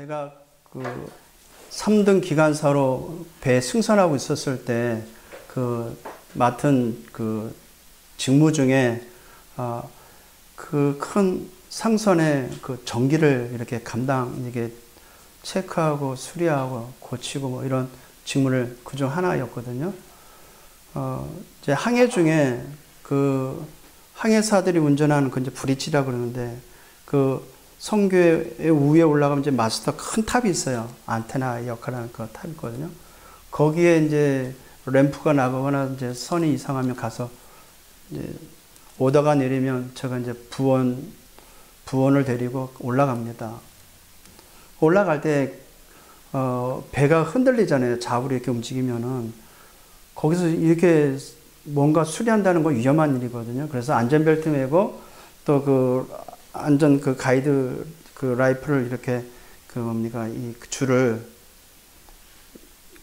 제가 그 3등 기관사로 배 승선하고 있었을 때 그 맡은 그 직무 중에 그 큰 상선의 그 전기를 이렇게 이게 체크하고 수리하고 고치고 뭐 이런 직무를 그중 하나였거든요. 이제 항해 중에 그 항해사들이 운전하는 그 이제 브릿지라 그러는데 그 성교의 위에 올라가면 이제 마스터 큰 탑이 있어요. 안테나 역할하는 그 탑이 있거든요. 거기에 이제 램프가 나가거나 이제 선이 이상하면 가서 이제 오다가 내리면 제가 이제 부원을 데리고 올라갑니다. 올라갈 때 배가 흔들리잖아요. 좌우로 이렇게 움직이면은 거기서 이렇게 뭔가 수리한다는 건 위험한 일이거든요. 그래서 안전벨트 매고 또 그 안전 그 가이드 그 라이프를 이렇게 이 줄을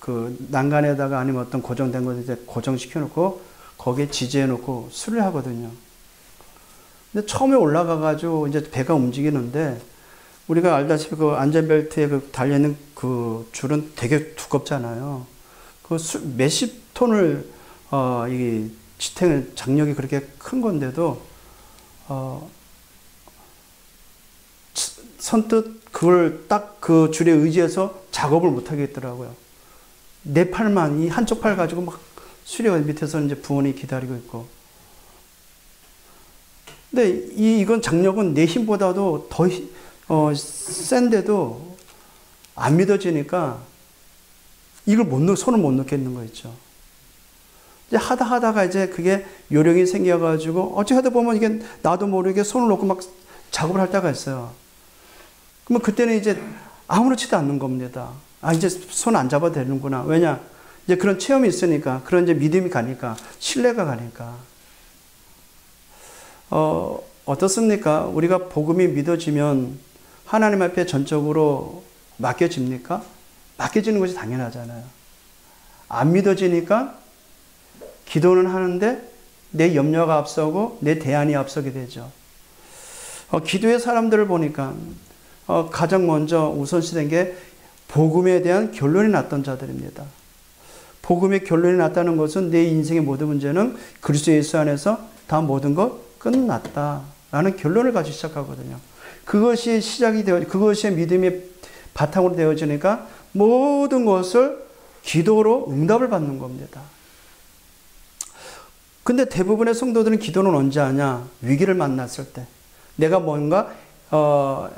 그 난간에다가 아니면 어떤 고정된 곳에 고정시켜 놓고 거기에 지지해 놓고 수리를 하거든요. 근데 처음에 올라가 가지고 이제 배가 움직이는데 우리가 알다시피 그 안전벨트에 그 달려있는 그 줄은 되게 두껍잖아요. 그 몇십 톤을 이 지탱 장력이 그렇게 큰 건데도 선뜻 그걸 딱 그 줄에 의지해서 작업을 못 하겠더라고요. 내 팔만 이 한쪽 팔 가지고 막 수리가 밑에서 이제 부원이 기다리고 있고. 근데 이건 장력은 내 힘보다도 더 센데도 안 믿어지니까 이걸 손을 못 놓겠는 거 있죠. 이제 하다가 이제 그게 요령이 생겨가지고 어찌 하다 보면 이게 나도 모르게 손을 놓고 막 작업을 할 때가 있어요. 그러면 그때는 이제 아무렇지도 않는 겁니다. 이제 손 안 잡아도 되는구나. 왜냐? 이제 그런 체험이 있으니까, 그런 이제 믿음이 가니까, 신뢰가 가니까. 어떻습니까? 우리가 복음이 믿어지면 하나님 앞에 전적으로 맡겨집니까? 맡겨지는 것이 당연하잖아요. 안 믿어지니까 기도는 하는데 내 염려가 앞서고 내 대안이 앞서게 되죠. 기도의 사람들을 보니까 가장 먼저 우선시된 게 복음에 대한 결론이 났던 자들입니다. 복음의 결론이 났다는 것은 내 인생의 모든 문제는 그리스도 예수 안에서 다 모든 것 끝났다라는 결론을 가지고 시작하거든요. 그것이 그것이 믿음의 바탕으로 되어지니까 모든 것을 기도로 응답을 받는 겁니다. 근데 대부분의 성도들은 기도는 언제 하냐? 위기를 만났을 때. 내가 뭔가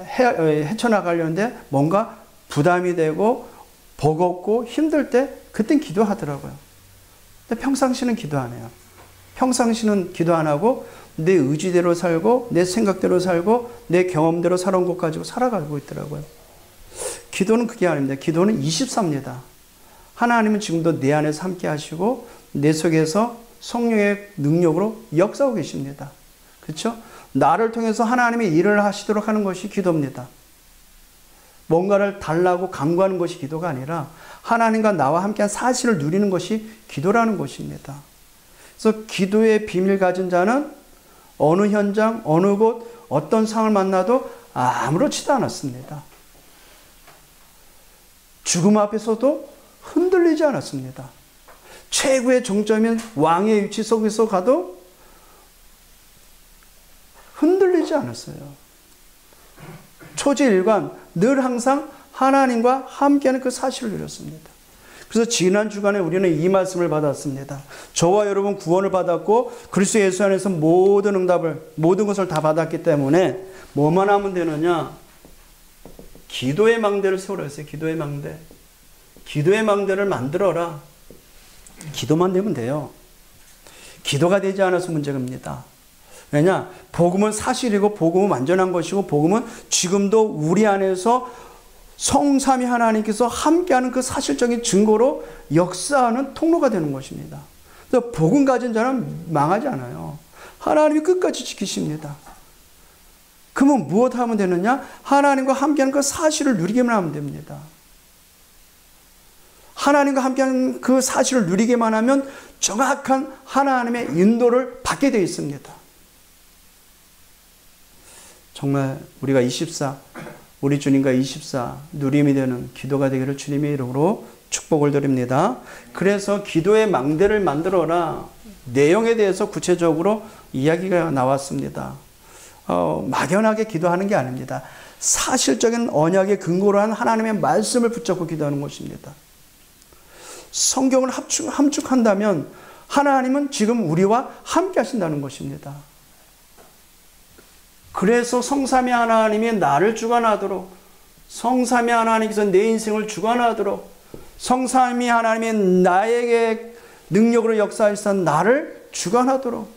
헤쳐나가려는데 뭔가 부담이 되고 버겁고 힘들 때 그땐 기도하더라고요. 근데 평상시는 기도 안 해요. 평상시는 기도 안 하고 내 의지대로 살고 내 생각대로 살고 내 경험대로 살아온 것 가지고 살아가고 있더라고요. 기도는 그게 아닙니다. 기도는 24입니다. 하나님은 지금도 내 안에서 함께 하시고 내 속에서 성령의 능력으로 역사하고 계십니다. 그렇죠? 나를 통해서 하나님의 일을 하시도록 하는 것이 기도입니다. 뭔가를 달라고 강구하는 것이 기도가 아니라 하나님과 나와 함께한 사실을 누리는 것이 기도라는 것입니다. 그래서 기도의 비밀 가진 자는 어느 현장, 어느 곳, 어떤 상을 만나도 아무렇지도 않았습니다. 죽음 앞에서도 흔들리지 않았습니다. 최고의 정점인 왕의 위치 속에서 가도 흔들리지 않았어요. 초지일관 늘 항상 하나님과 함께하는 그 사실을 누렸습니다. 그래서 지난 주간에 우리는 이 말씀을 받았습니다. 저와 여러분 구원을 받았고 그리스도 예수 안에서 모든 것을 다 받았기 때문에 뭐만 하면 되느냐? 기도의 망대를 세우라 했어요. 기도의 망대. 기도의 망대를 만들어라. 기도만 되면 돼요. 기도가 되지 않아서 문제입니다. 왜냐? 복음은 사실이고 복음은 완전한 것이고 복음은 지금도 우리 안에서 성삼위 하나님께서 함께하는 그 사실적인 증거로 역사하는 통로가 되는 것입니다. 그래서 복음 가진 자는 망하지 않아요. 하나님이 끝까지 지키십니다. 그러면 무엇 하면 되느냐? 하나님과 함께하는 그 사실을 누리기만 하면 됩니다. 하나님과 함께하는 그 사실을 누리기만 하면 정확한 하나님의 인도를 받게 되어 있습니다. 정말 우리가 24 우리 주님과 24 누림이 되는 기도가 되기를 주님의 이름으로 축복을 드립니다. 그래서 기도의 망대를 만들어라. 내용에 대해서 구체적으로 이야기가 나왔습니다. 막연하게 기도하는 게 아닙니다. 사실적인 언약에 근거로 한 하나님의 말씀을 붙잡고 기도하는 것입니다. 성경을 함축한다면 하나님은 지금 우리와 함께 하신다는 것입니다. 그래서 성삼위 하나님이 나를 주관하도록, 성삼위 하나님께서 내 인생을 주관하도록, 성삼위 하나님이 나에게 능력으로 역사하셔서 나를 주관하도록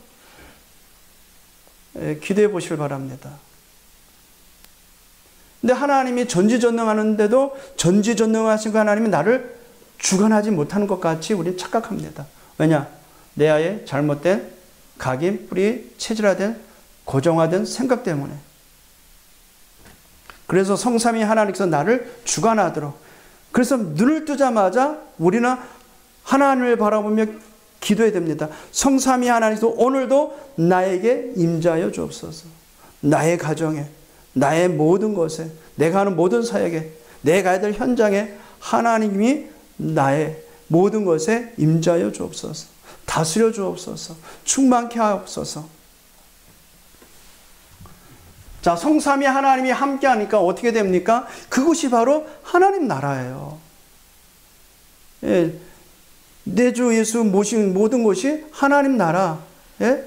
기도해 보시길 바랍니다. 근데 하나님이 전지전능하는데도 전지전능하신 그 하나님이 나를 주관하지 못하는 것 같이 우리는 착각합니다. 왜냐? 내 안에 잘못된 각인, 뿌리, 체질화된, 고정화된 생각 때문에. 그래서 성삼위 하나님께서 나를 주관하도록. 그래서 눈을 뜨자마자 우리는 하나님을 바라보며 기도해야 됩니다. 성삼위 하나님께서 오늘도 나에게 임재하여 주옵소서. 나의 가정에, 나의 모든 것에, 내가 하는 모든 사역에, 내가 해야 될 현장에 하나님이 나의 모든 것에 임재하여 주옵소서. 다스려 주옵소서. 충만케 하옵소서. 자, 성삼위 하나님이 함께 하니까 어떻게 됩니까? 그것이 바로 하나님 나라예요. 예, 내 주 예수 모신 모든 것이 하나님 나라. 예?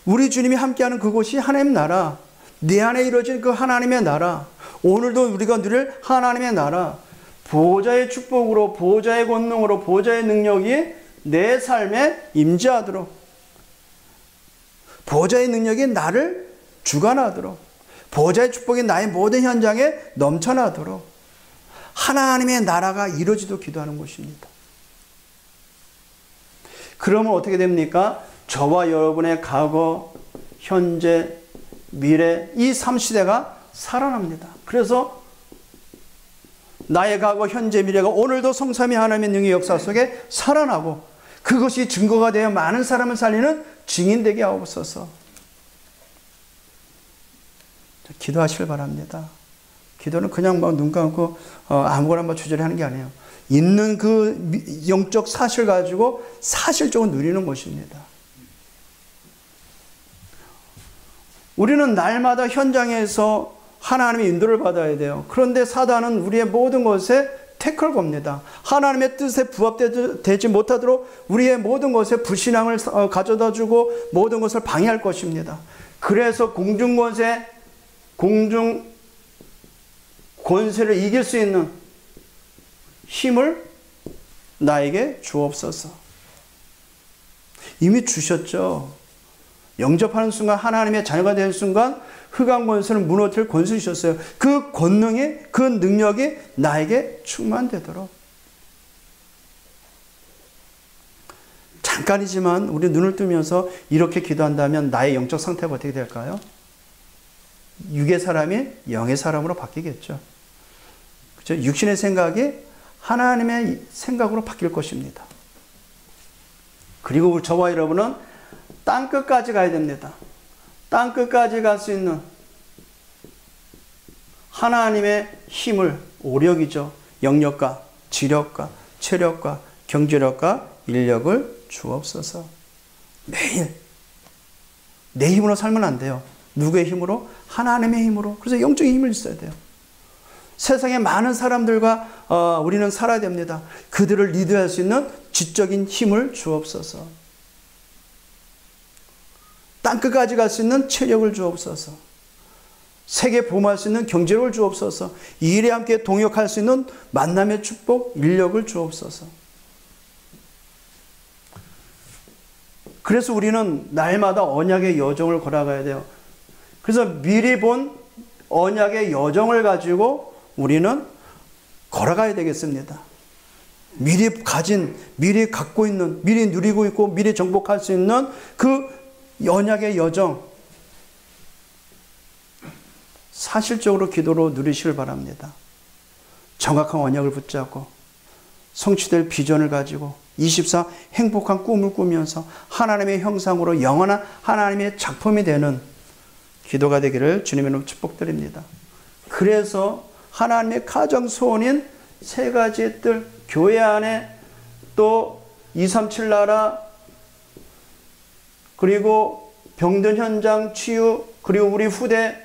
우리 주님이 함께하는 그곳이 하나님 나라. 내 안에 이루어진 그 하나님의 나라. 오늘도 우리가 누릴 하나님의 나라. 보호자의 축복으로, 보호자의 권능으로, 보호자의 능력이 내 삶에 임재하도록, 보호자의 능력이 나를 주관하도록, 보호자의 축복이 나의 모든 현장에 넘쳐나도록 하나님의 나라가 이루어지도록 기도하는 것입니다. 그러면 어떻게 됩니까? 저와 여러분의 과거, 현재, 미래 이 3시대가 살아납니다. 그래서 나의 과거, 현재, 미래가 오늘도 성삼위 하나님의 능의 역사 속에 살아나고 그것이 증거가 되어 많은 사람을 살리는 증인되게 하옵소서. 기도하시길 바랍니다. 기도는 그냥 막 눈 감고 아무거나 막 주저리 하는 게 아니에요. 있는 그 영적 사실 가지고 사실적으로 누리는 것입니다. 우리는 날마다 현장에서 하나님의 인도를 받아야 돼요. 그런데 사단은 우리의 모든 것에 태클 겁니다. 하나님의 뜻에 부합되지 못하도록 우리의 모든 것에 불신앙을 가져다 주고 모든 것을 방해할 것입니다. 그래서 공중 권세를 이길 수 있는 힘을 나에게 주옵소서. 이미 주셨죠. 영접하는 순간, 하나님의 자녀가 되는 순간 흑암 권세를 무너뜨릴 권세 주셨어요. 그 권능이, 그 능력이 나에게 충만되도록. 잠깐이지만 우리 눈을 뜨면서 이렇게 기도한다면 나의 영적 상태가 어떻게 될까요? 육의 사람이 영의 사람으로 바뀌겠죠. 그렇죠? 육신의 생각이 하나님의 생각으로 바뀔 것입니다. 그리고 저와 여러분은 땅끝까지 가야 됩니다. 땅끝까지 갈 수 있는 하나님의 힘을, 오력이죠. 영력과 지력과 체력과 경제력과 인력을 주옵소서. 매일 내 힘으로 살면 안 돼요. 누구의 힘으로? 하나님의 힘으로. 그래서 영적인 힘을 있어야 돼요. 세상에 많은 사람들과 우리는 살아야 됩니다. 그들을 리드할 수 있는 지적인 힘을 주옵소서. 땅끝까지 갈 수 있는 체력을 주옵소서. 세계 보험할 수 있는 경제력을 주옵소서. 이 일에 함께 동역할 수 있는 만남의 축복, 인력을 주옵소서. 그래서 우리는 날마다 언약의 여정을 걸어가야 돼요. 그래서 미리 본 언약의 여정을 가지고 우리는 걸어가야 되겠습니다. 미리 갖고 있는, 미리 누리고 있고, 미리 정복할 수 있는 그 언약의 여정. 사실적으로 기도로 누리시길 바랍니다. 정확한 언약을 붙잡고, 성취될 비전을 가지고, 24 행복한 꿈을 꾸면서 하나님의 형상으로 영원한 하나님의 작품이 되는 기도가 되기를 주님의 이름으로 축복드립니다. 그래서 하나님의 가장 소원인 세 가지의 뜰, 교회 안에 또 237 나라, 그리고 병든 현장 치유, 그리고 우리 후대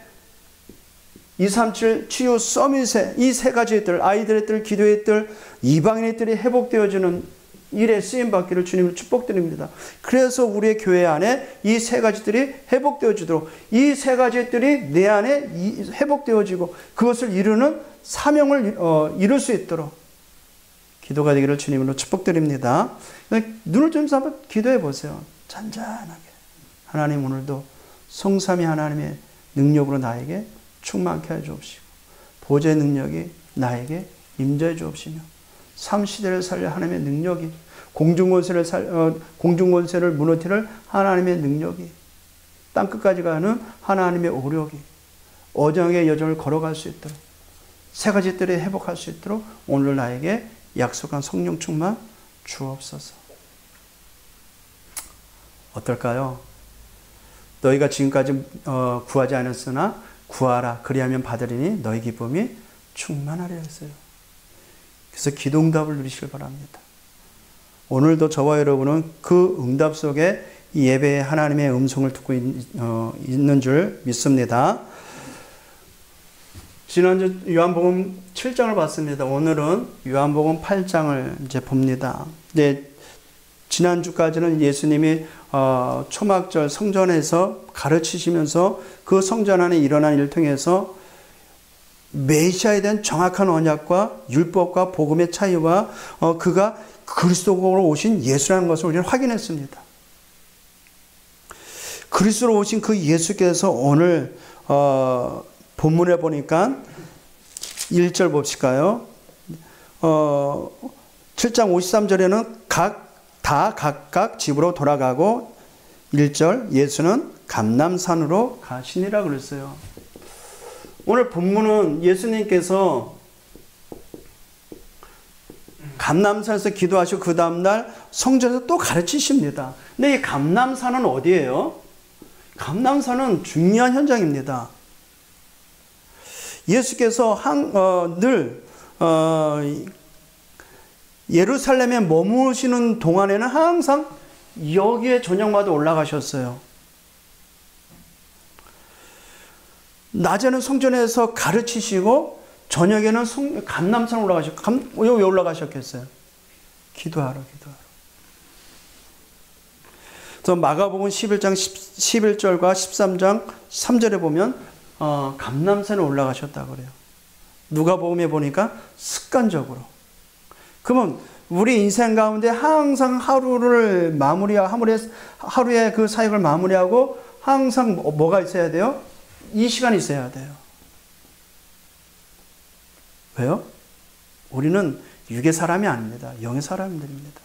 237 치유 서밋에 이 세 가지의 뜰, 아이들의 뜰, 기도의 뜰, 이방인의 뜰이 회복되어지는 일에 쓰임받기를 주님을 축복드립니다. 그래서 우리의 교회 안에 이 세 가지들이 회복되어지도록, 이 세 가지들이 내 안에 회복되어지고 그것을 이루는 사명을 이룰 수 있도록 기도가 되기를 주님으로 축복드립니다. 눈을 좀 한번 기도해 보세요. 잔잔하게. 하나님, 오늘도 성삼위 하나님의 능력으로 나에게 충만케 해 주옵시고 보좌의 능력이 나에게 임재해 주옵시며 삶 시대를 살려 하나님의 능력이 공중권세를 무너뜨릴 하나님의 능력이 땅끝까지 가는 하나님의 오력이 어정의 여정을 걸어갈 수 있도록 세 가지 뜰에 회복할 수 있도록 오늘 나에게 약속한 성령 충만 주옵소서. 어떨까요? 너희가 지금까지 구하지 않았으나 구하라 그리하면 받으리니 너희 기쁨이 충만하리라 했어요. 그래서 기도 응답을 누리시길 바랍니다. 오늘도 저와 여러분은 그 응답 속에 이 예배에 하나님의 음성을 듣고 있는 줄 믿습니다. 지난주 요한복음 7장을 봤습니다. 오늘은 요한복음 8장을 이제 봅니다. 이제 지난주까지는 예수님이 초막절 성전에서 가르치시면서 그 성전 안에 일어난 일을 통해서 메시아에 대한 정확한 언약과 율법과 복음의 차이와 그가 그리스도로 오신 예수라는 것을 우리는 확인했습니다. 그리스도로 오신 그 예수께서 오늘 본문에 보니까 1절 봅시까요. 7장 53절에는 각각 집으로 돌아가고 1절 예수는 감람산으로 가시니라 그랬어요. 오늘 본문은 예수님께서 감람산에서 기도하시고 그 다음날 성전에서 또 가르치십니다. 근데 이 감람산은 어디예요? 감람산은 중요한 현장입니다. 예수께서 늘 예루살렘에 머무시는 동안에는 항상 여기에 저녁마다 올라가셨어요. 낮에는 성전에서 가르치시고 저녁에는 감람산 올라가셨고, 왜 올라가셨겠어요? 기도하러. 그래서 마가복음 11장 11절과 13장 3절에 보면 감람산에 올라가셨다고 그래요. 누가복음에 보니까 습관적으로. 그러면 우리 인생 가운데 항상 하루의 그 사역을 마무리하고 항상 뭐가 있어야 돼요? 이 시간이 있어야 돼요. 왜요? 우리는 육의 사람이 아닙니다. 영의 사람들입니다.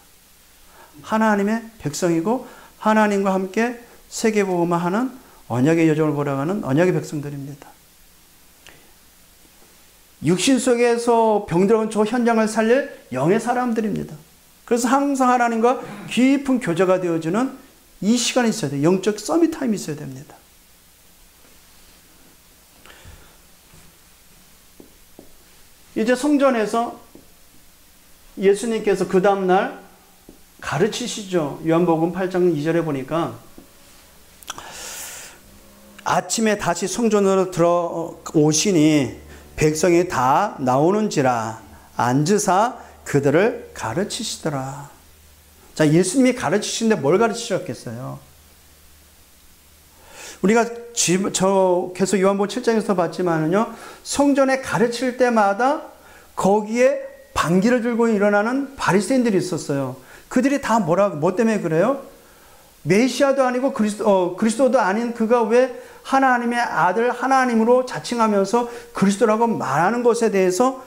하나님의 백성이고 하나님과 함께 세계복음화하는 언약의 여정을 걸어가는 언약의 백성들입니다. 육신 속에서 병들어온 저 현장을 살릴 영의 사람들입니다. 그래서 항상 하나님과 깊은 교제가 되어지는 이 시간이 있어야 돼요. 영적 서밋 타임이 있어야 됩니다. 이제 성전에서 예수님께서 그 다음날 가르치시죠. 요한복음 8장 2절에 보니까 아침에 다시 성전으로 들어오시니 백성이 다 나오는지라 앉으사 그들을 가르치시더라. 자, 예수님이 가르치시는데 뭘 가르치셨겠어요? 우리가 계속 요한복음 7장에서 봤지만은요, 성전에 가르칠 때마다 거기에 반기를 들고 일어나는 바리새인들이 있었어요. 그들이 다 뭐 때문에 그래요? 메시아도 아니고 그리스도도 아닌 그가 왜 하나님의 아들 하나님으로 자칭하면서 그리스도라고 말하는 것에 대해서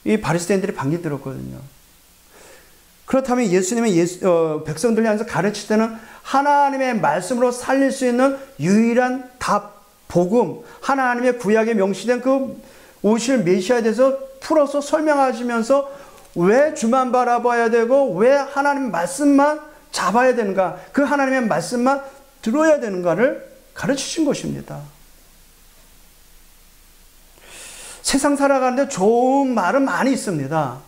이 바리새인들이 반기 들었거든요. 그렇다면 예수님의 백성들을 향해서 가르칠 때는 하나님의 말씀으로 살릴 수 있는 유일한 답, 복음, 하나님의 구약에 명시된 그 오실 메시아에 대해서 풀어서 설명하시면서 왜 주만 바라봐야 되고 왜 하나님 말씀만 잡아야 되는가, 그 하나님의 말씀만 들어야 되는가를 가르치신 것입니다. 세상 살아가는데 좋은 말은 많이 있습니다.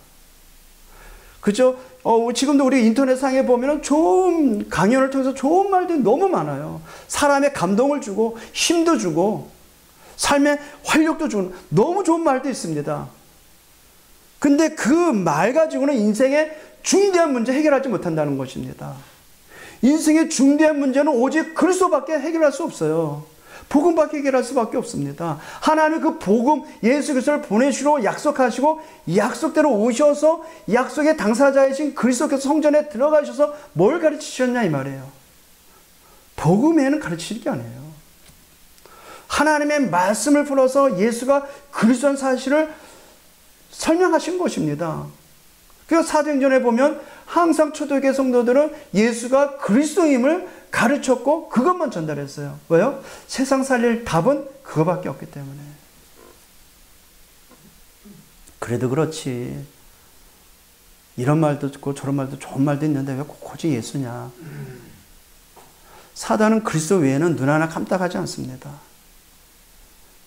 그죠? 지금도 우리 인터넷상에 보면 좋은 강연을 통해서 좋은 말들이 너무 많아요. 사람의 감동을 주고 힘도 주고 삶의 활력도 주고 너무 좋은 말도 있습니다. 근데 그 말 가지고는 인생의 중대한 문제 해결하지 못한다는 것입니다. 인생의 중대한 문제는 오직 그리스도밖에 해결할 수 없어요. 복음밖에 해결할 수밖에 없습니다. 하나님의 그 복음, 예수 그리스도를 보내시러 약속하시고 약속대로 오셔서 약속의 당사자이신 그리스도께서 성전에 들어가셔서 뭘 가르치셨냐 이 말이에요. 복음에는 가르치는 게 아니에요. 하나님의 말씀을 풀어서 예수가 그리스도라는 사실을 설명하신 것입니다. 그래서 사도행전에 보면 항상 초대교회 성도들은 예수가 그리스도임을 가르쳤고 그것만 전달했어요. 왜요? 세상 살릴 답은 그거밖에 없기 때문에. 그래도 그렇지. 이런 말도 듣고 저런 말도 좋은 말도 있는데 왜 굳이 예수냐. 사단은 그리스도 외에는 눈 하나 깜빡하지 않습니다.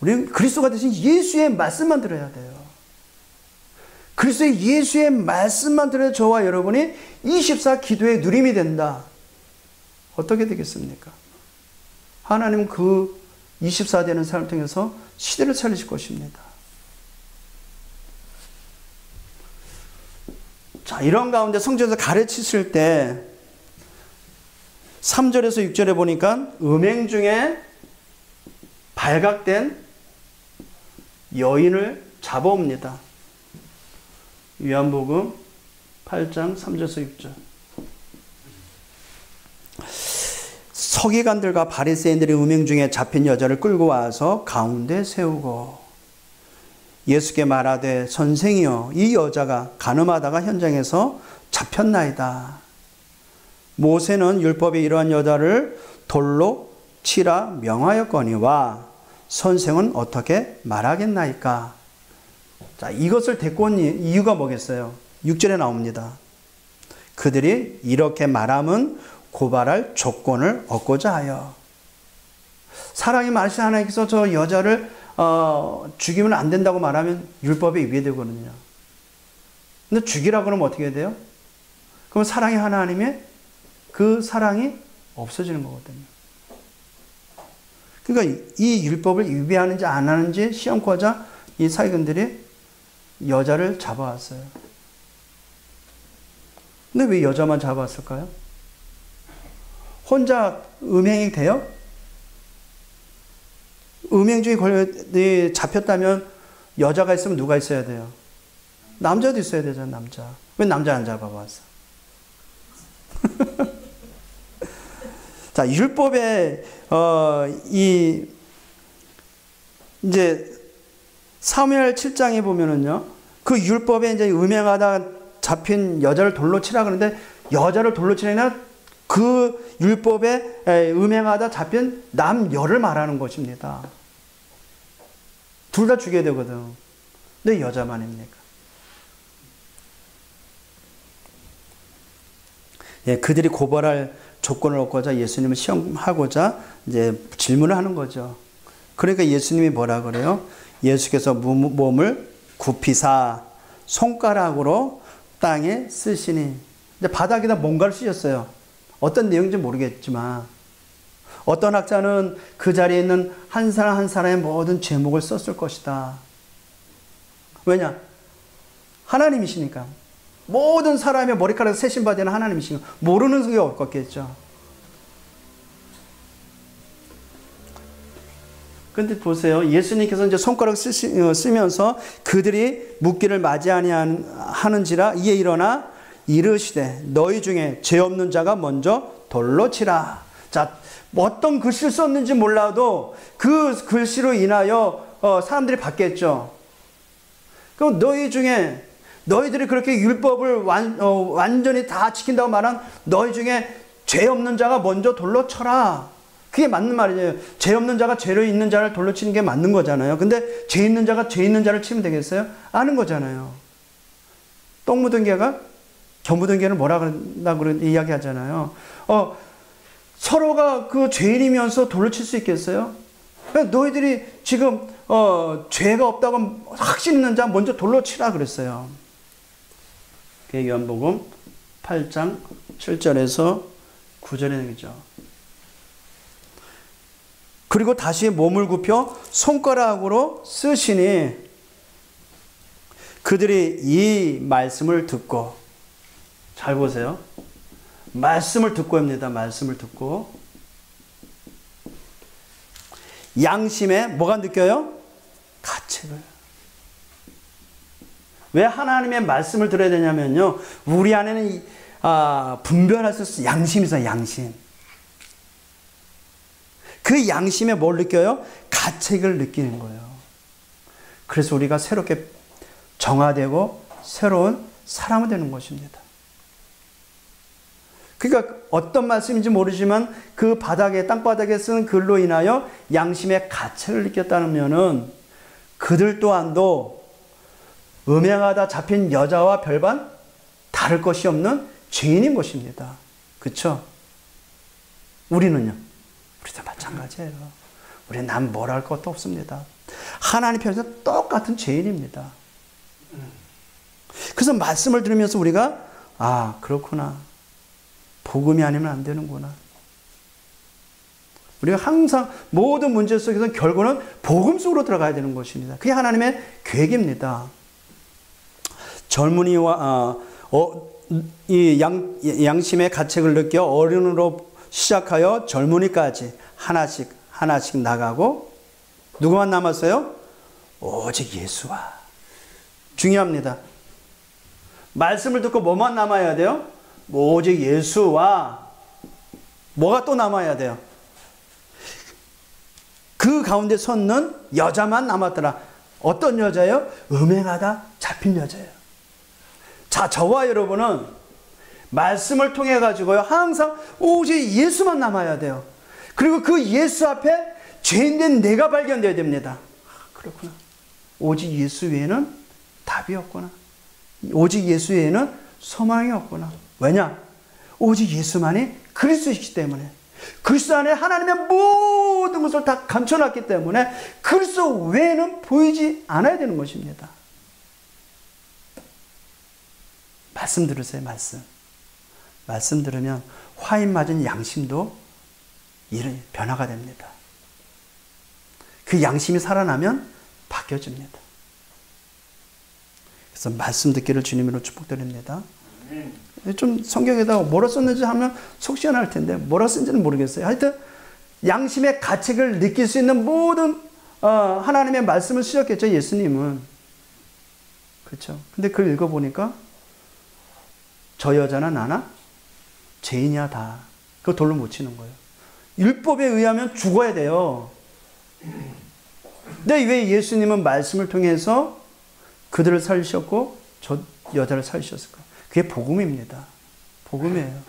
우리는 그리스도가 대신 예수의 말씀만 들어야 돼요. 그리스도의 예수의 말씀만 들어야 저와 여러분이 24 기도의 누림이 된다. 어떻게 되겠습니까? 하나님은 그 24 되는 삶을 통해서 시대를 살리실 것입니다. 자, 이런 가운데 성전에서 가르치실 때 3절에서 6절에 보니까 음행 중에 발각된 여인을 잡아옵니다. 요한복음 8장 3절에서 6절. 서기관들과 바리새인들이 음행 중에 잡힌 여자를 끌고 와서 가운데 세우고 예수께 말하되 선생이여 이 여자가 간음하다가 현장에서 잡혔나이다. 모세는 율법에 이러한 여자를 돌로 치라 명하였거니와 선생은 어떻게 말하겠나이까. 자, 이것을 데리고 온 이유가 뭐겠어요? 6절에 나옵니다. 그들이 이렇게 말함은 고발할 조건을 얻고자 하여. 사랑이 많으신 하나님께서 저 여자를 죽이면 안 된다고 말하면 율법에 위배되거든요. 근데 죽이라고 그러면 어떻게 돼요? 그럼 사랑의 하나님의 그 사랑이 없어지는 거거든요. 그러니까 이 율법을 위배하는지 안 하는지 시험코하자 이 사기꾼들이 여자를 잡아왔어요. 근데 왜 여자만 잡아왔을까요? 혼자 음행이 돼요? 음행 중에 잡혔다면 여자가 있으면 누가 있어야 돼요? 남자도 있어야 되잖아, 남자. 왜 남자 안 잡아왔어? 자, 율법에, 이제, 사무엘 7장에 보면은요, 그 율법에 이제 음행하다 잡힌 여자를 돌로 치라 그러는데, 여자를 돌로 치려면 그 율법에 음행하다 잡힌 남녀를 말하는 것입니다. 둘 다 죽여야 되거든. 근데 여자만입니까? 예, 그들이 고발할 조건을 얻고자 예수님을 시험하고자 이제 질문을 하는 거죠. 그러니까 예수님이 뭐라 그래요? 예수께서 몸을 굽히사 손가락으로 땅에 쓰시니. 이제 바닥에다 뭔가를 쓰셨어요. 어떤 내용인지 모르겠지만 어떤 학자는 그 자리에 있는 한 사람 한 사람의 모든 제목을 썼을 것이다. 왜냐? 하나님이시니까. 모든 사람의 머리카락을 세신 바 되는 하나님이시니까 모르는 게 없겠죠. 근데 보세요. 예수님께서 이제 손가락 쓰면서 그들이 묻기를 맞이 아니하는지라 이에 일어나 이르시되 너희 중에 죄 없는 자가 먼저 돌로 치라. 자, 어떤 글씨를 썼는지 몰라도 그 글씨로 인하여 사람들이 받겠죠. 그럼 너희 중에 너희들이 그렇게 율법을 완전히 다 지킨다고 말한 너희 중에 죄 없는 자가 먼저 돌로 쳐라. 그게 맞는 말이에요. 죄 없는 자가 죄로 있는 자를 돌로 치는 게 맞는 거잖아요. 근데 죄 있는 자가 죄 있는 자를 치면 되겠어요? 아는 거잖아요. 똥 묻은 개가 겨 묻은 개를 뭐라 그런다고 이야기 하잖아요. 서로가 그 죄인이면서 돌로 칠 수 있겠어요? 너희들이 지금 죄가 없다고 확신 있는 자 먼저 돌로 치라 그랬어요. 그게 요한복음 8장 7절에서 9절에 얘기죠. 그리고 다시 몸을 굽혀 손가락으로 쓰시니 그들이 이 말씀을 듣고, 잘 보세요. 말씀을 듣고입니다. 말씀을 듣고 양심에 뭐가 느껴요? 가책을. 왜 하나님의 말씀을 들어야 되냐면요, 우리 안에는 분별할 수 있는 양심이 있어요. 양심. 그 양심에 뭘 느껴요? 가책을 느끼는 거예요. 그래서 우리가 새롭게 정화되고 새로운 사람이 되는 것입니다. 그러니까 어떤 말씀인지 모르지만 그 바닥에, 땅바닥에 쓴 글로 인하여 양심의 가책을 느꼈다면은 그들 또한도 음행하다 잡힌 여자와 별반 다를 것이 없는 죄인인 것입니다. 그렇죠? 우리는요? 우리도 마찬가지예요. 우리는 난 뭘 할 것도 없습니다. 하나님 편에서 똑같은 죄인입니다. 그래서 말씀을 들으면서 우리가 그렇구나. 복음이 아니면 안 되는구나. 우리가 항상 모든 문제 속에서 결국은 복음 속으로 들어가야 되는 것입니다. 그게 하나님의 계획입니다. 젊은이와 이 양심의 가책을 느껴 어른으로 시작하여 젊은이까지 하나씩 나가고, 누구만 남았어요? 오직 예수와. 중요합니다. 말씀을 듣고 뭐만 남아야 돼요? 오직 예수와. 뭐가 또 남아야 돼요? 그 가운데 섰는 여자만 남았더라. 어떤 여자예요? 음행하다 잡힌 여자예요. 자, 저와 여러분은 말씀을 통해 가지고요, 항상 오직 예수만 남아야 돼요. 그리고 그 예수 앞에 죄인된 내가 발견되어야 됩니다. 그렇구나. 오직 예수 외에는 답이 없구나. 오직 예수 외에는 소망이 없구나. 왜냐? 오직 예수만이 그리스도이기 때문에. 그리스도 안에 하나님의 모든 것을 다 감춰놨기 때문에 그리스도 외에는 보이지 않아야 되는 것입니다. 말씀 들으세요. 말씀 들으면 화인 맞은 양심도 변화가 됩니다. 그 양심이 살아나면 바뀌어집니다. 그래서 말씀 듣기를 주님으로 축복드립니다. 좀 성경에다가 뭐라 썼는지 하면 속 시원할 텐데 뭐라 쓴지는 모르겠어요. 하여튼 양심의 가책을 느낄 수 있는 모든 하나님의 말씀을 쓰셨겠죠, 예수님은. 그렇죠. 근데 그걸 읽어보니까 저 여자나 나나 죄인이야 다. 그거 돌로 못 치는 거예요. 율법에 의하면 죽어야 돼요. 근데 왜 예수님은 말씀을 통해서 그들을 살리셨고 저 여자를 살리셨을까? 그게 복음입니다. 복음이에요.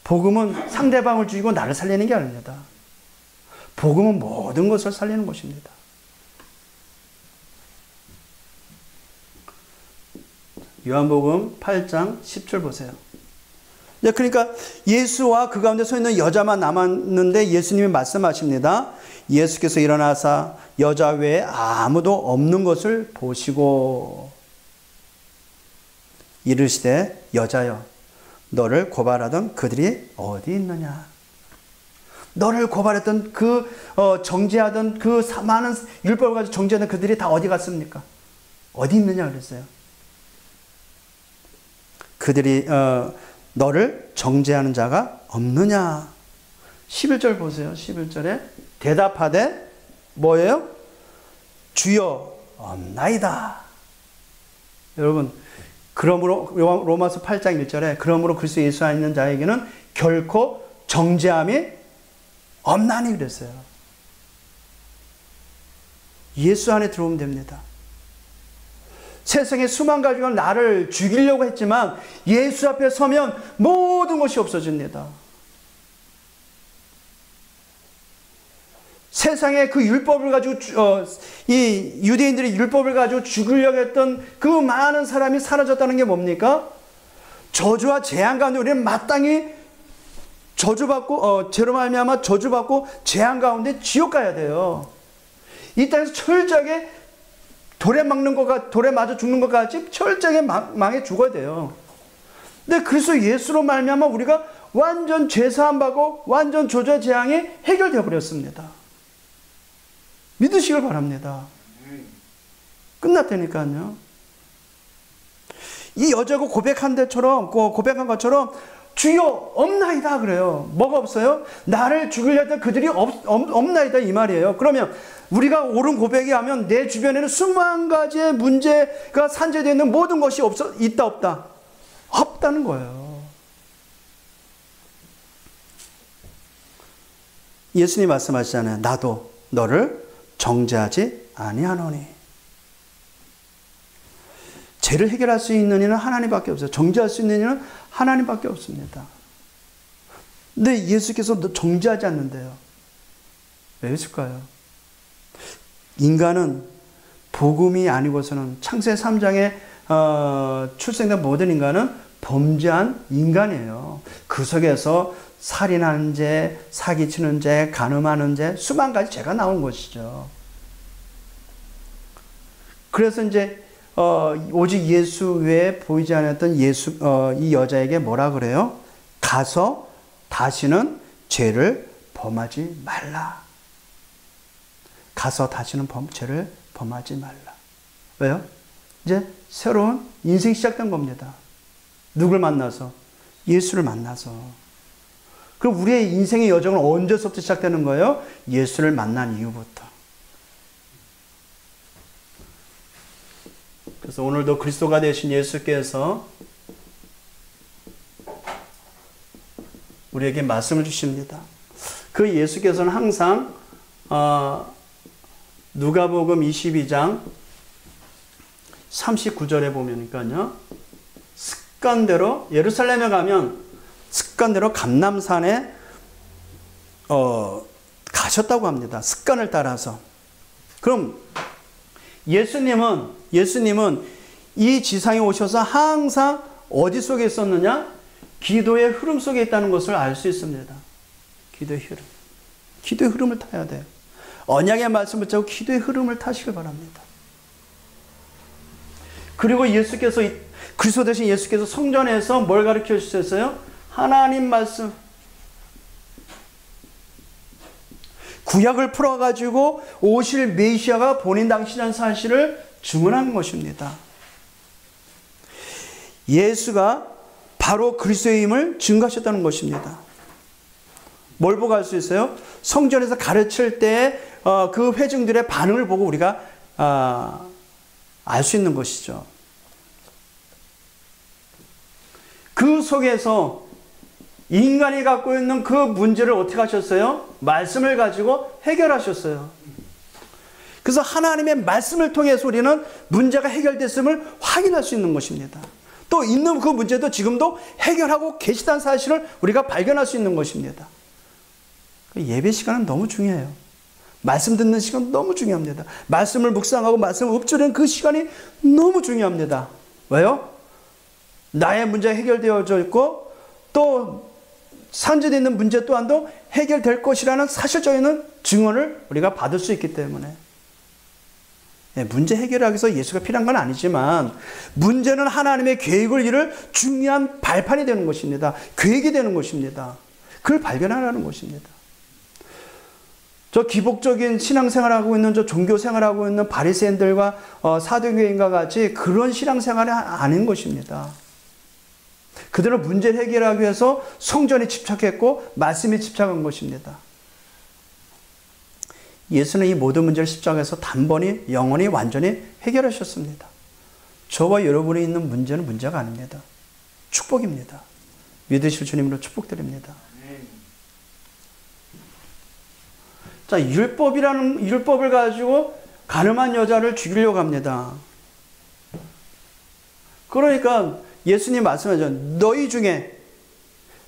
복음은 상대방을 죽이고 나를 살리는 게 아닙니다. 복음은 모든 것을 살리는 것입니다. 요한복음 8장 10절 보세요. 그러니까 예수와 그 가운데 서 있는 여자만 남았는데 예수님이 말씀하십니다. 예수께서 일어나사 여자 외에 아무도 없는 것을 보시고 이르시되 여자여 너를 고발하던 그들이 어디 있느냐. 너를 고발했던 정죄하던 그 많은 율법을 가지고 정죄하던 그들이 다 어디 갔습니까? 어디 있느냐 그랬어요. 그들이 너를 정죄하는 자가 없느냐. 11절 보세요. 11절에 대답하되 뭐예요? 주여 없나이다. 여러분, 그러므로 로마서 8장 1절에 그러므로 그리스도 예수 안에 있는 자에게는 결코 정죄함이 없나니 그랬어요. 예수 안에 들어오면 됩니다. 세상에 수만 가지가 나를 죽이려고 했지만 예수 앞에 서면 모든 것이 없어집니다. 세상에 그 율법을 가지고 이 유대인들이 율법을 가지고 죽이려고 했던 그 많은 사람이 사라졌다는 게 뭡니까? 저주와 재앙 가운데 우리는 마땅히 저주받고 죄로 말미암아 저주받고 재앙 가운데 지옥 가야 돼요. 이 땅에서 철저하게 돌에 맞아 죽는 것 같이 철저하게 망해 죽어야 돼요. 근데 그래서 예수로 말미암아 우리가 완전 죄사함 받고 완전 저주와 재앙이 해결되어 버렸습니다. 믿으시길 바랍니다. 끝났다니까요. 이 여자가 고백한 것처럼 주여 없나이다 그래요. 뭐가 없어요? 나를 죽이려 했던 그들이 없나이다 이 말이에요. 그러면 우리가 옳은 고백이 하면 내 주변에는 수만 가지의 문제가 산재되어 있는 모든 것이 있다 없다? 없다는 거예요. 예수님 말씀하시잖아요. 나도 너를 정죄하지 아니하노니. 죄를 해결할 수 있는 이는 하나님밖에 없어요. 정죄할 수 있는 이는 하나님밖에 없습니다. 근데 예수께서 정죄하지 않는데요. 왜 있을까요? 인간은 복음이 아니고서는 창세 3장에 출생된 모든 인간은 범죄한 인간이에요. 그 속에서 살인하는 죄, 사기치는 죄, 간음하는 죄, 수만 가지 죄가 나온 것이죠. 그래서 이제 오직 예수 외에 보이지 않았던 이 여자에게 뭐라 그래요? 가서 다시는 죄를 범하지 말라. 가서 다시는 죄를 범하지 말라. 왜요? 이제 새로운 인생이 시작된 겁니다. 누굴 만나서? 예수를 만나서. 그럼 우리의 인생의 여정은 언제서부터 시작되는 거예요? 예수를 만난 이후부터. 그래서 오늘도 그리스도가 되신 예수께서 우리에게 말씀을 주십니다. 그 예수께서는 항상 누가복음 22장 39절에 보면요. 습관대로 예루살렘에 가면 습관대로 감람산에 가셨다고 합니다. 습관을 따라서. 그럼 예수님은 이 지상에 오셔서 항상 어디 속에 있었느냐? 기도의 흐름 속에 있다는 것을 알 수 있습니다. 기도의 흐름. 기도의 흐름을 타야 돼요. 언약의 말씀을 붙잡고 기도의 흐름을 타시길 바랍니다. 그리고 그리스도 대신 예수께서 성전에서 뭘 가르쳐 주셨어요? 하나님 말씀. 구약을 풀어가지고 오실 메시아가 본인 당신이라는 사실을 증언한 것입니다. 예수가 바로 그리스도의 힘을 증거하셨다는 것입니다. 뭘 보고 알 수 있어요? 성전에서 가르칠 때 그 회중들의 반응을 보고 우리가 알 수 있는 것이죠. 그 속에서 인간이 갖고 있는 그 문제를 어떻게 하셨어요? 말씀을 가지고 해결하셨어요. 그래서 하나님의 말씀을 통해서 우리는 문제가 해결됐음을 확인할 수 있는 것입니다. 또 있는 그 문제도 지금도 해결하고 계시다는 사실을 우리가 발견할 수 있는 것입니다. 예배 시간은 너무 중요해요. 말씀 듣는 시간 너무 중요합니다. 말씀을 묵상하고 말씀을 읊조리는 그 시간이 너무 중요합니다. 왜요? 나의 문제가 해결되어져 있고 또 산재되어 있는 문제 또한도 해결될 것이라는 사실적인 증언을 우리가 받을 수 있기 때문에 문제 해결하기 위해서 예수가 필요한 건 아니지만 문제는 하나님의 계획을 이룰 중요한 발판이 되는 것입니다. 계획이 되는 것입니다. 그걸 발견하라는 것입니다. 저 기복적인 신앙생활하고 있는 저 종교생활하고 있는 바리새인들과 사두개인과 같이 그런 신앙생활이 아닌 것입니다. 그들은 문제를 해결하기 위해서 성전에 집착했고 말씀에 집착한 것입니다. 예수는 이 모든 문제를 십자가에서 단번에 영원히 완전히 해결하셨습니다. 저와 여러분이 있는 문제는 문제가 아닙니다. 축복입니다. 믿으실 주님으로 축복드립니다. 자, 율법을 가지고 가늠한 여자를 죽이려고 합니다. 그러니까 예수님 말씀하죠. 너희 중에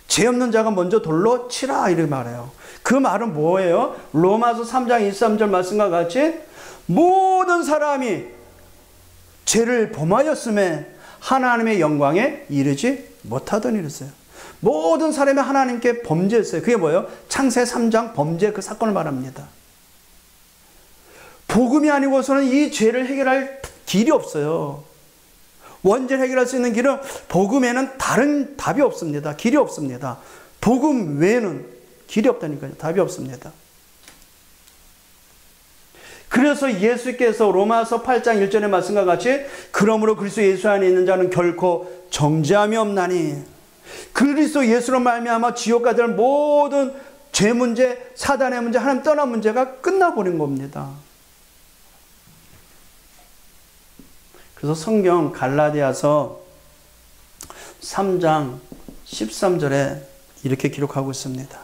죄 없는 자가 먼저 돌로 치라 이렇게 말해요. 그 말은 뭐예요? 로마서 3장 23절 말씀과 같이 모든 사람이 죄를 범하였음에 하나님의 영광에 이르지 못하더니 이랬어요. 모든 사람이 하나님께 범죄했어요. 그게 뭐예요? 창세 3장 범죄 그 사건을 말합니다. 복음이 아니고서는 이 죄를 해결할 길이 없어요. 원죄를 해결할 수 있는 길은 복음에는 다른 답이 없습니다. 길이 없습니다. 복음 외에는 길이 없다니까요. 답이 없습니다. 그래서 예수께서 로마서 8장 1절의 말씀과 같이 그러므로 그리스도 예수 안에 있는 자는 결코 정죄함이 없나니 그리스도 예수로 말미암아 지옥가 될 모든 죄 문제, 사단의 문제, 하나님 떠난 문제가 끝나버린 겁니다. 그래서 성경 갈라디아서 3장 13절에 이렇게 기록하고 있습니다.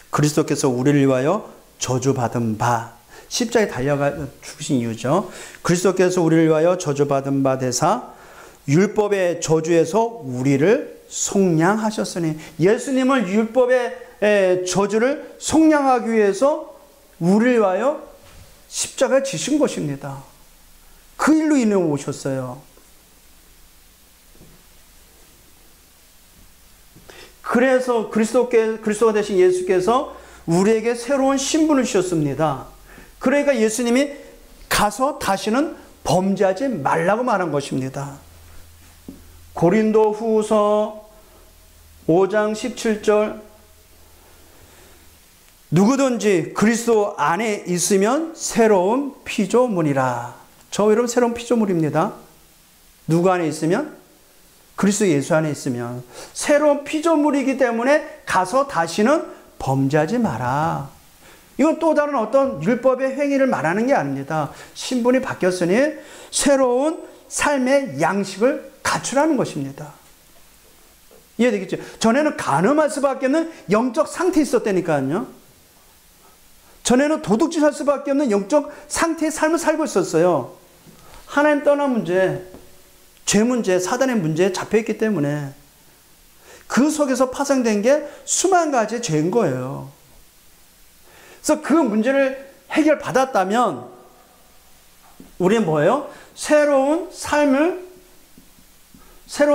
그리스도께서 우리를 위하여 저주받은 바, 십자가에 달려가 죽으신 이유죠. 그리스도께서 우리를 위하여 저주받은 바 되사 율법의 저주에서 우리를 속량하셨으니, 예수님을 율법의 저주를 속량하기 위해서 우리를 위하여 십자가에 지신 것입니다. 그 일로 인해 오셨어요. 그래서 그리스도가 되신 예수께서 우리에게 새로운 신분을 주셨습니다. 그러니까 예수님이 가서 다시는 범죄하지 말라고 말한 것입니다. 고린도 후서 5장 17절 누구든지 그리스도 안에 있으면 새로운 피조물이라. 저 여러분 새로운 피조물입니다. 누구 안에 있으면? 그리스도 예수 안에 있으면 새로운 피조물이기 때문에 가서 다시는 범죄하지 마라. 이건 또 다른 어떤 율법의 행위를 말하는 게 아닙니다. 신분이 바뀌었으니 새로운 삶의 양식을 갖추라는 것입니다. 이해되겠죠? 전에는 간음할 수밖에 없는 영적 상태에 있었다니까요. 전에는 도둑질 할 수밖에 없는 영적 상태의 삶을 살고 있었어요. 하나님 떠난 문제, 죄 문제, 사단의 문제에 잡혀있기 때문에 그 속에서 파생된 게 수만 가지의 죄인 거예요. 그래서 그 문제를 해결받았다면 우리는 뭐예요? 새로운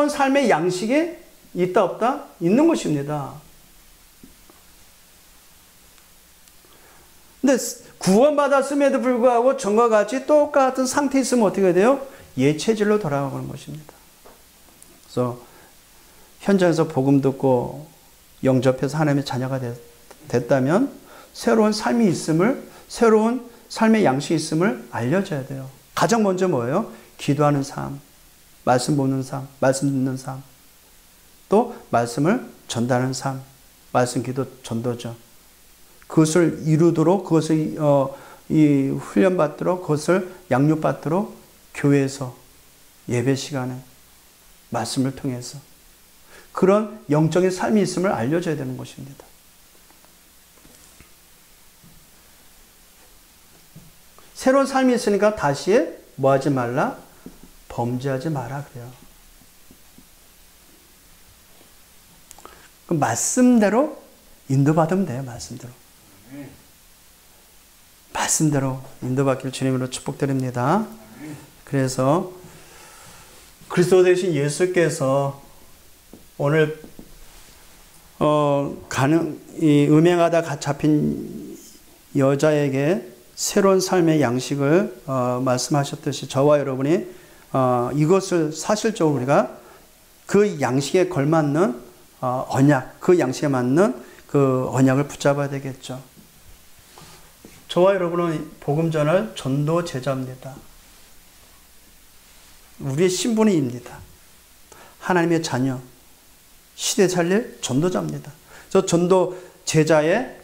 삶의 양식이 있다 없다? 있는 것입니다. 근데 구원받았음에도 불구하고 전과 같이 똑같은 상태에 있으면 어떻게 돼요? 예체질로 돌아가는 것입니다. 그래서 현장에서 복음 듣고 영접해서 하나님의 자녀가 됐다면 새로운 삶이 있음을, 새로운 삶의 양식이 있음을 알려줘야 돼요. 가장 먼저 뭐예요? 기도하는 삶, 말씀 보는 삶, 말씀 듣는 삶, 또 말씀을 전달하는 삶, 말씀 기도 전도죠. 그것을 이루도록, 그것을 훈련받도록, 그것을 양육받도록 교회에서 예배 시간에 말씀을 통해서 그런 영적인 삶이 있음을 알려줘야 되는 것입니다. 새로운 삶이 있으니까 다시 뭐 하지 말라? 범죄하지 마라 그래요. 그 말씀대로 인도받으면 돼요. 말씀대로 인도받기를 주님으로 축복드립니다. 그래서 그리스도 되신 예수께서 오늘 음행하다 잡힌 여자에게 새로운 삶의 양식을 말씀하셨듯이 저와 여러분이 이것을 사실적으로 우리가 그 양식에 걸맞는 언약, 그 양식에 맞는 그 언약을 붙잡아야 되겠죠. 저와 여러분은 복음 전할 전도 제자입니다. 우리의 신분입니다. 하나님의 자녀, 시대 살릴 전도자입니다. 저 전도 제자의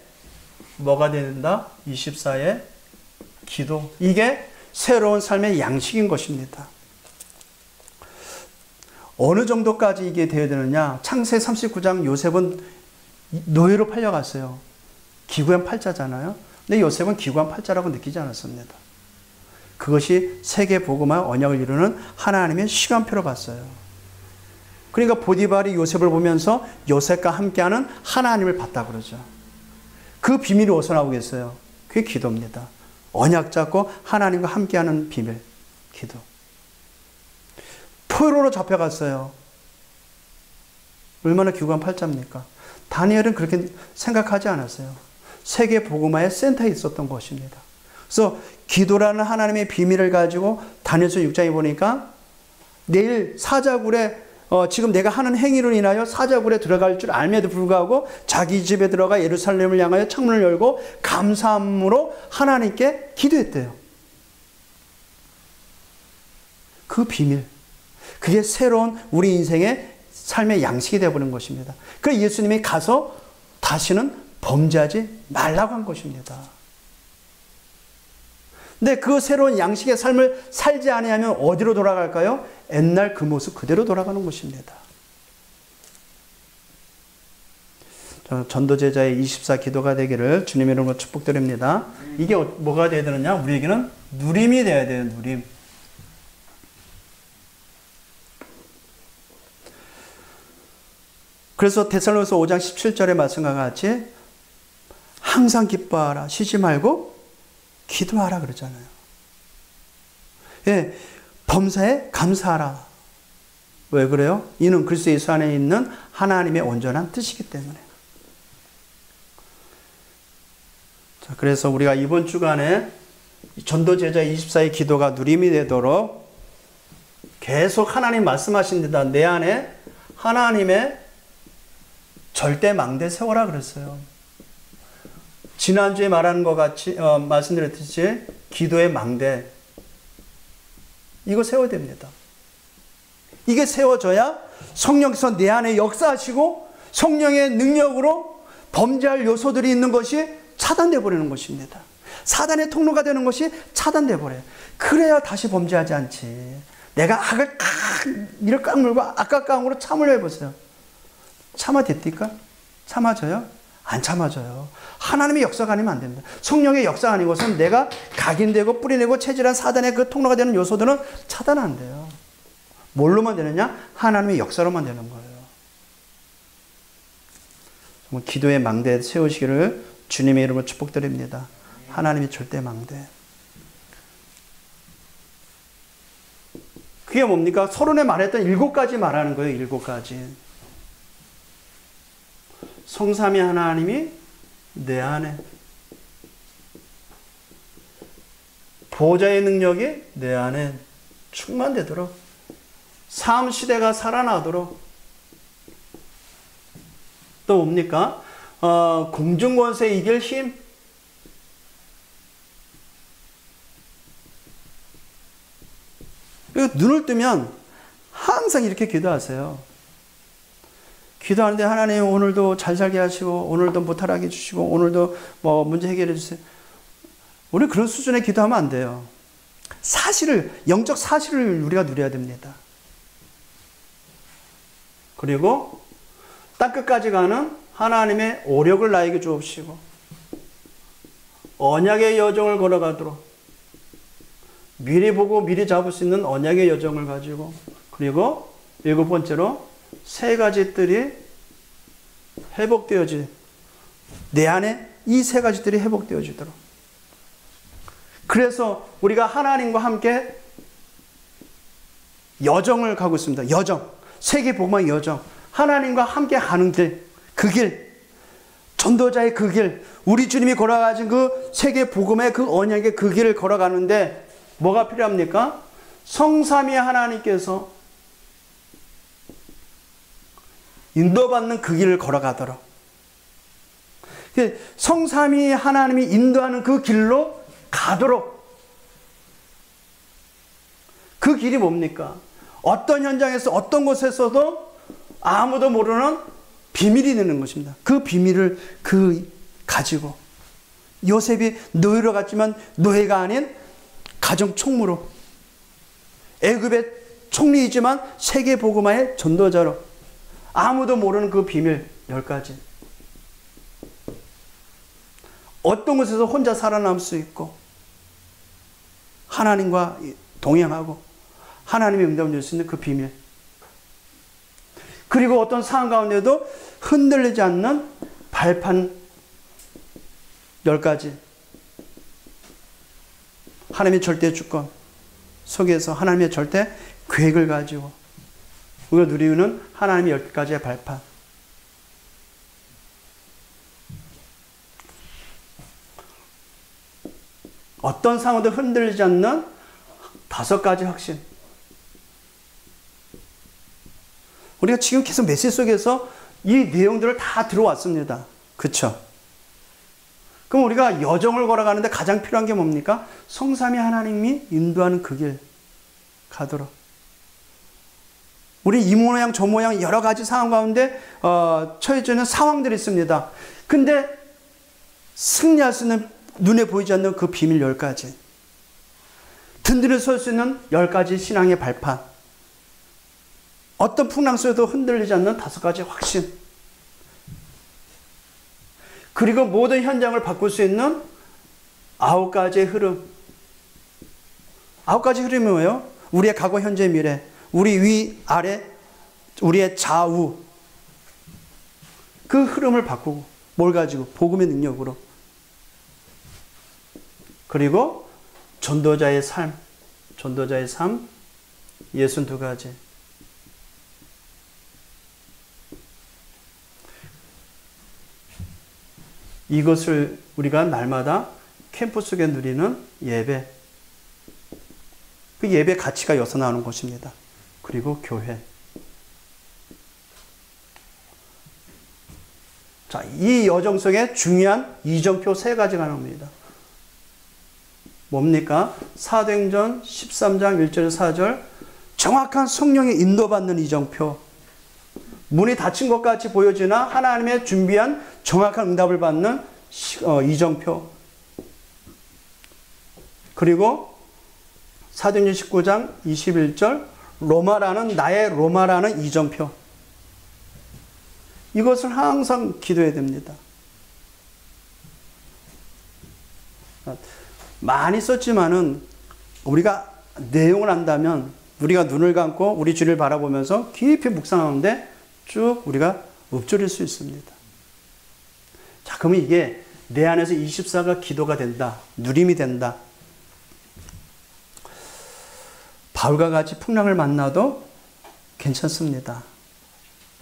뭐가 된다? 24의 기도. 이게 새로운 삶의 양식인 것입니다. 어느 정도까지 이게 되어야 되느냐? 창세 39장 요셉은 노예로 팔려갔어요. 기구한 팔자잖아요. 근데 요셉은 기구한 팔자라고 느끼지 않았습니다. 그것이 세계 복음화 언약을 이루는 하나님의 시간표로 봤어요. 그러니까 보디발이 요셉을 보면서 요셉과 함께하는 하나님을 봤다 그러죠. 그 비밀이 어디서 나오겠어요? 그게 기도입니다. 언약 잡고 하나님과 함께하는 비밀, 기도. 포로로 잡혀갔어요. 얼마나 기구한 팔자입니까? 다니엘은 그렇게 생각하지 않았어요. 세계 복음화의 센터에 있었던 것입니다. 그래서 기도라는 하나님의 비밀을 가지고 다니엘서 6장에 보니까 내일 사자굴에 지금 내가 하는 행위로 인하여 사자굴에 들어갈 줄 알면에도 불구하고 자기 집에 들어가 예루살렘을 향하여 창문을 열고 감사함으로 하나님께 기도했대요. 그 비밀, 그게 새로운 우리 인생의 삶의 양식이 되어버린 것입니다. 그래서 예수님이 가서 다시는 범죄하지 말라고 한 것입니다. 근데 그 새로운 양식의 삶을 살지 아니하면 어디로 돌아갈까요? 옛날 그 모습 그대로 돌아가는 것입니다. 전도제자의 24 기도가 되기를 주님의 이름으로 축복드립니다. 이게 뭐가 되어야 되느냐? 우리에게는 누림이 되어야 돼요. 누림. 그래서 데살로니가서 5장 17절의 말씀과 같이 항상 기뻐하라, 쉬지 말고 기도하라 그러잖아요. 예, 범사에 감사하라. 왜 그래요? 이는 그리스도 예수 안에 있는 하나님의 온전한 뜻이기 때문에. 자, 그래서 우리가 이번 주간에 전도제자 24의 기도가 누림이 되도록 계속 하나님 말씀하십니다. 내 안에 하나님의 절대 망대 세워라 그랬어요. 지난주에 말하는 것 같이 말씀드렸듯이 기도의 망대 이거 세워야 됩니다. 이게 세워져야 성령께서 내 안에 역사하시고 성령의 능력으로 범죄할 요소들이 있는 것이 차단되어 버리는 것입니다. 사단의 통로가 되는 것이 차단되어 버려요. 그래야 다시 범죄하지 않지. 내가 악을 이를 꽉 물고 악각강으로 참으려 해보세요. 참아댔니까? 참아져요? 안 참아져요. 하나님의 역사가 아니면 안 됩니다. 성령의 역사가 아니고선 내가 각인되고 뿌리내고 체질한 사단의 그 통로가 되는 요소들은 차단 안 돼요. 뭘로만 되느냐? 하나님의 역사로만 되는 거예요. 정말 기도의 망대 세우시기를 주님의 이름으로 축복드립니다. 하나님의 절대 망대. 그게 뭡니까? 서론에 말했던 7가지 말하는 거예요. 7가지. 성삼위 하나님이 내 안에, 보호자의 능력이 내 안에 충만되도록, 삶 시대가 살아나도록, 또 뭡니까? 공중권세 이길 힘, 그리고 눈을 뜨면 항상 이렇게 기도하세요. 기도하는데 하나님 오늘도 잘 살게 하시고 오늘도 무탈하게 해주시고 오늘도 뭐 문제 해결해 주세요. 우리 그런 수준의 기도하면 안 돼요. 사실을, 영적 사실을 우리가 누려야 됩니다. 그리고 땅끝까지 가는 하나님의 오력을 나에게 주옵시고 언약의 여정을 걸어가도록 미리 보고 미리 잡을 수 있는 언약의 여정을 가지고, 그리고 7번째로 3가지 뜰이 회복되어지, 내 안에 이 3가지 뜰이 회복되어지도록. 그래서 우리가 하나님과 함께 여정을 가고 있습니다. 여정, 세계 복음의 여정, 하나님과 함께 가는 길, 그 길, 전도자의 그 길, 우리 주님이 걸어가신 그 세계 복음의 그 언약의 그 길을 걸어가는데 뭐가 필요합니까? 성삼위 하나님께서 인도받는 그 길을 걸어가도록, 성삼위 하나님이 인도하는 그 길로 가도록. 그 길이 뭡니까? 어떤 현장에서 어떤 곳에서도 아무도 모르는 비밀이 되는 것입니다. 그 비밀을 가지고 요셉이 노예로 갔지만 노예가 아닌 가정 총무로, 애굽의 총리이지만 세계 복음화의 전도자로, 아무도 모르는 그 비밀 10가지. 어떤 곳에서 혼자 살아남을 수 있고 하나님과 동행하고 하나님의 응답을 줄 수 있는 그 비밀. 그리고 어떤 상황 가운데도 흔들리지 않는 발판 10가지. 하나님의 절대 주권 속에서 하나님의 절대 계획을 가지고 우리가 누리는 하나님의 10가지의 발판. 어떤 상황도 흔들리지 않는 5가지 확신. 우리가 지금 계속 메시지 속에서 이 내용들을 다 들어왔습니다. 그쵸? 그럼 우리가 여정을 걸어가는데 가장 필요한 게 뭡니까? 성삼위 하나님이 인도하는 그 길 가도록. 우리 이 모양 저 모양 여러 가지 상황 가운데 처해지는 상황들이 있습니다. 근데 승리할 수 있는 눈에 보이지 않는 그 비밀 10가지. 든든히 설 수 있는 10가지 신앙의 발판. 어떤 풍랑 속에도 흔들리지 않는 5가지 확신. 그리고 모든 현장을 바꿀 수 있는 9가지의 흐름. 9가지 흐름이 뭐예요? 우리의 과거, 현재, 미래. 우리 위, 아래, 우리의 좌우. 그 흐름을 바꾸고, 뭘 가지고? 복음의 능력으로. 그리고 전도자의 삶. 전도자의 삶 62가지. 이것을 우리가 날마다 캠프 속에 누리는 예배. 그 예배 가치가 여기서 나오는 것입니다. 그리고 교회. 자, 이 여정 속에 중요한 이정표 3가지가 나옵니다. 뭡니까? 사도행전 13장 1절 4절 정확한 성령의 인도받는 이정표. 문이 닫힌 것 같이 보여지나 하나님의 준비한 정확한 응답을 받는 이정표. 그리고 사도행전 19장 21절 나의 로마라는 이정표. 이것을 항상 기도해야 됩니다. 많이 썼지만은 우리가 내용을 안다면 우리가 눈을 감고 우리 주를 바라보면서 깊이 묵상하는데 쭉 우리가 읊조릴 수 있습니다. 자, 그러면 이게 내 안에서 24가 기도가 된다. 누림이 된다. 바울과 같이 풍랑을 만나도 괜찮습니다.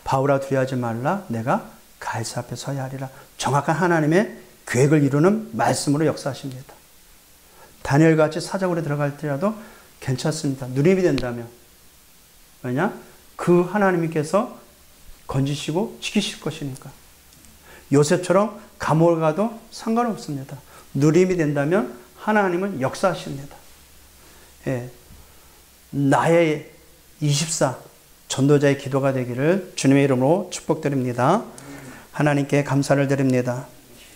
바울아 두려워하지 말라. 내가 가이사 앞에 서야 하리라. 정확한 하나님의 계획을 이루는 말씀으로 역사하십니다. 다니엘같이 사자굴에 들어갈 때라도 괜찮습니다. 누림이 된다면. 왜냐? 그 하나님께서 건지시고 지키실 것이니까. 요셉처럼 감옥을 가도 상관없습니다. 누림이 된다면 하나님은 역사하십니다. 예. 나의 24 전도자의 기도가 되기를 주님의 이름으로 축복드립니다. 하나님께 감사를 드립니다.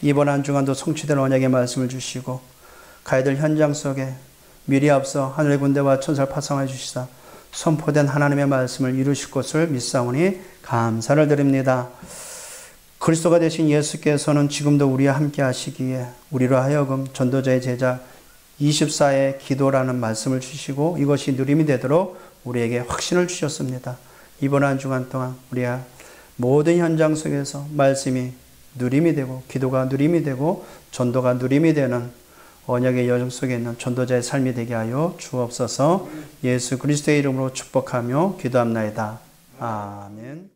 이번 한 주간도 성취된 언약의 말씀을 주시고 가야 될 현장 속에 미리 앞서 하늘의 군대와 천사를 파송해 주시사 선포된 하나님의 말씀을 이루실 것을 믿사오니 감사를 드립니다. 그리스도가 되신 예수께서는 지금도 우리와 함께 하시기에 우리로 하여금 전도자의 제자 24의 기도라는 말씀을 주시고 이것이 누림이 되도록 우리에게 확신을 주셨습니다. 이번 한 주간 동안 우리가 모든 현장 속에서 말씀이 누림이 되고 기도가 누림이 되고 전도가 누림이 되는 언약의 여정 속에 있는 전도자의 삶이 되게 하여 주옵소서. 예수 그리스도의 이름으로 축복하며 기도합나이다. 아멘.